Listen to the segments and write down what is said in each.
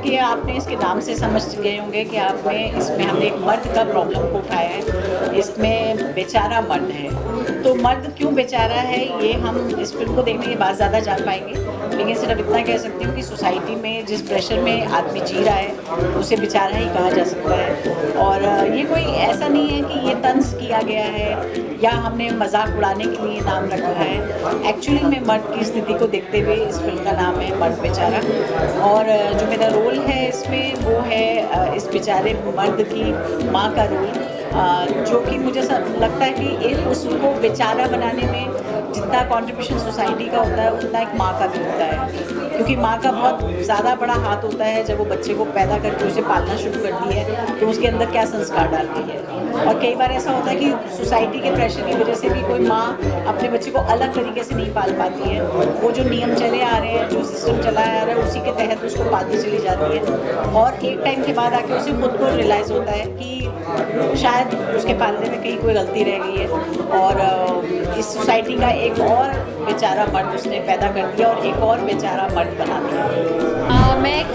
कि आपने इसके नाम से समझ गए होंगे कि आपने इसमें हमने एक मर्द का प्रॉब्लम को उठाया है। इसमें बेचारा मर्द है, तो मर्द क्यों बेचारा है ये हम इस फिल्म को देखने के बाद ज़्यादा जान पाएंगे। लेकिन सिर्फ इतना कह सकती हूँ कि सोसाइटी में जिस प्रेशर में आदमी जी रहा है उसे बेचारा ही कहा जा सकता है। और ये कोई ऐसा नहीं है कि ये तंज किया गया है या हमने मजाक उड़ाने के लिए नाम रखा है। एक्चुअली में मर्द की स्थिति को देखते हुए इस फिल्म का नाम है मर्द बेचारा। और जो मेरा रोल है इसमें वो है इस बेचारे मर्द की माँ का रोल, जो कि मुझे लगता है कि एक उसको बेचारा बनाने में जितना कंट्रीब्यूशन सोसाइटी का होता है उतना एक माँ का भी होता है, क्योंकि माँ का बहुत ज़्यादा बड़ा हाथ होता है जब वो बच्चे को पैदा करके उसे पालना शुरू करती है तो उसके अंदर क्या संस्कार डालती है। और कई बार ऐसा होता है कि सोसाइटी के प्रेशर की वजह से भी कोई माँ अपने बच्चे को अलग तरीके से नहीं पाल पाती है। वो जो नियम चले आ रहे हैं, जो सिस्टम चला आ रहा है उसी के तहत उसको पालती चली जाती है। और एक टाइम के बाद आके उसे खुद को रियलाइज़ होता है कि शायद उसके पालने में कहीं कोई गलती रह गई है और इस सोसाइटी का एक और बेचारा मर्द उसने पैदा कर दिया और एक और बेचारा मर्द बना दिया। मैं एक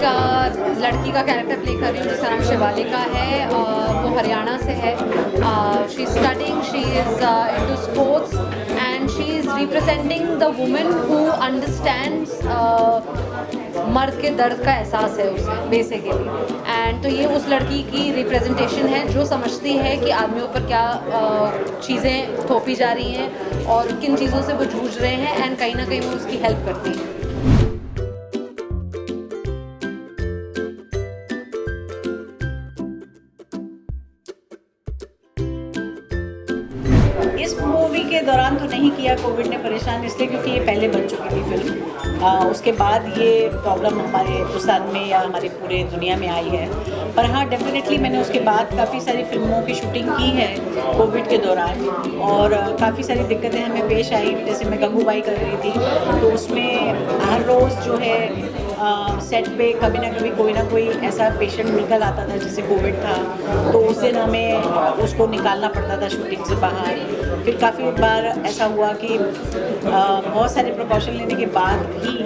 लड़की का कैरेक्टर प्ले कर रही हूँ जिसका नाम शिवालिका है। वो हरियाणा से है। She is studying, she is into sports and she is representing the women who understands मर्द के दर्द का एहसास है उसे बेसिकली। एंड तो ये उस लड़की की रिप्रेजेंटेशन है जो समझती है कि आदमियों पर क्या चीज़ें थोपी जा रही हैं और किन चीज़ों से वो जूझ रहे हैं, एंड कहीं ना कहीं वो उसकी हेल्प करती है। इस मूवी के दौरान तो नहीं किया कोविड ने परेशान, इसलिए क्योंकि ये पहले बन चुकी थी फिल्म। उसके बाद ये प्रॉब्लम हमारे हिंदुस्तान में या हमारी पूरे दुनिया में आई है। पर हाँ, डेफिनेटली मैंने उसके बाद काफ़ी सारी फिल्मों की शूटिंग की है कोविड के दौरान और काफ़ी सारी दिक्कतें हमें पेश आई। जैसे मैं गंगूबाई कर रही थी तो उसमें हर रोज़ जो है सेट पे कभी ना कोई ऐसा पेशेंट निकल आता था जिसे कोविड था, तो उस दिन हमें उसको निकालना पड़ता था शूटिंग से बाहर। फिर काफ़ी बार ऐसा हुआ कि बहुत सारे प्रिकॉशन लेने के बाद भी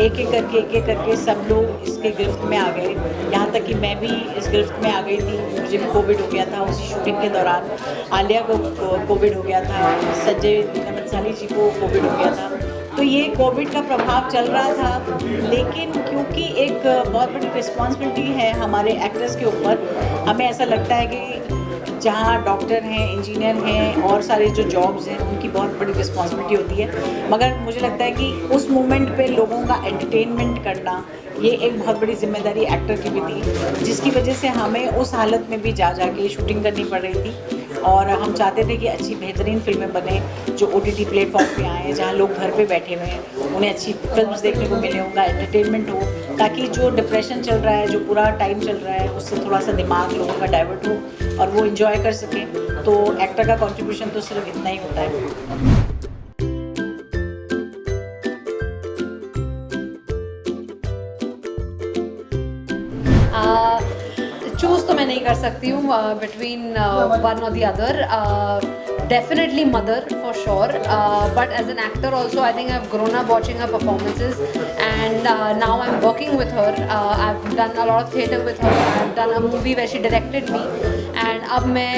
एक एक करके सब लोग इसके गिरफ्त में आ गए। यहाँ तक कि मैं भी इस गिरफ्त में आ गई थी, मुझे भी कोविड हो गया था उसी शूटिंग के दौरान। आलिया को कोविड हो गया था, संजय बंसाली जी को कोविड हो गया था। तो ये कोविड का प्रभाव चल रहा था, लेकिन क्योंकि एक बहुत बड़ी रिस्पॉन्सिबिलिटी है हमारे एक्टर्स के ऊपर, हमें ऐसा लगता है कि जहाँ डॉक्टर हैं, इंजीनियर हैं और सारे जो जॉब्स हैं उनकी बहुत बड़ी रिस्पॉन्सिबिलिटी होती है, मगर मुझे लगता है कि उस मोमेंट पे लोगों का एंटरटेनमेंट करना ये एक बहुत बड़ी जिम्मेदारी एक्टर की भी थी, जिसकी वजह से हमें उस हालत में भी जा के शूटिंग करनी पड़ रही थी। और हम चाहते थे कि अच्छी बेहतरीन फिल्में बने जो OTT प्लेटफॉर्म पे आएँ, जहाँ लोग घर पे बैठे हुए हैं उन्हें अच्छी फिल्म्स देखने को मिले, उनका एंटरटेनमेंट हो, ताकि जो डिप्रेशन चल रहा है, जो पूरा टाइम चल रहा है, उससे थोड़ा सा दिमाग लोगों का डाइवर्ट हो और वो इन्जॉय कर सकें। तो एक्टर का कॉन्ट्रीब्यूशन तो सिर्फ इतना ही होता है। चूज़ तो मैं नहीं कर सकती हूँ बिटवीन वन और the other. Definitely mother for sure, but as an actor also I think I've grown up watching her performances and now I'm working with her. I've done a lot of theatre with her. I've done a movie where she directed me and अब मैं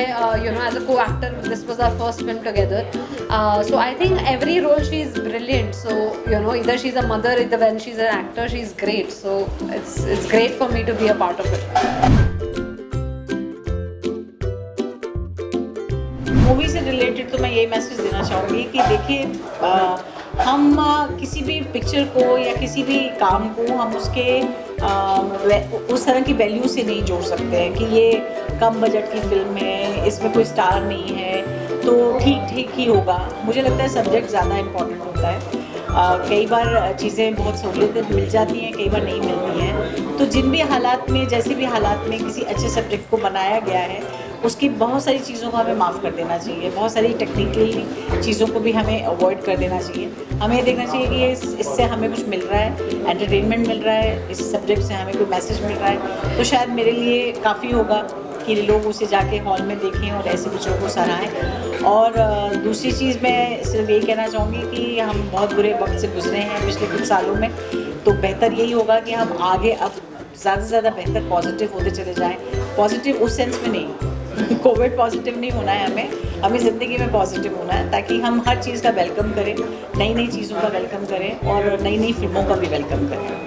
as a co-actor, this was our first film together. So I think every role she's brilliant. So either she's a mother, either when she's an actor she's great. So it's great for me to be a part of it. Movie से related तो मैं यही message देना चाहूँगी कि देखिए, हम किसी भी पिक्चर को या किसी भी काम को हम उसके उस तरह की वैल्यू से नहीं जोड़ सकते हैं कि ये कम बजट की फिल्म है, इसमें कोई स्टार नहीं है तो ठीक ही होगा। मुझे लगता है सब्जेक्ट ज़्यादा इम्पोर्टेंट होता है। कई बार चीज़ें बहुत सहूलियतें मिल जाती हैं, कई बार नहीं मिलती हैं। तो जिन भी हालात में, जैसे भी हालात में किसी अच्छे सब्जेक्ट को बनाया गया है उसकी बहुत सारी चीज़ों को हमें माफ़ कर देना चाहिए, बहुत सारी टेक्निकली चीज़ों को भी हमें अवॉइड कर देना चाहिए। हमें देखना चाहिए कि इससे हमें कुछ मिल रहा है, एंटरटेनमेंट मिल रहा है, इस सब्जेक्ट से हमें कोई मैसेज मिल रहा है, तो शायद मेरे लिए काफ़ी होगा कि लोग उसे जाके हॉल में देखें और ऐसे पिक्चरों को सराहें। और दूसरी चीज़ मैं सिर्फ यही कहना चाहूँगी कि हम बहुत बुरे वक्त से गुजरे हैं पिछले कुछ सालों में, तो बेहतर यही होगा कि हम आगे अब ज़्यादा से ज़्यादा बेहतर पॉजिटिव होते चले जाएं। पॉजिटिव उस सेंस में नहीं, कोविड पॉजिटिव नहीं होना है हमें ज़िंदगी में पॉजिटिव होना है, ताकि हम हर चीज़ का वेलकम करें, नई नई चीज़ों का वेलकम करें और नई नई फिल्मों का भी वेलकम करें।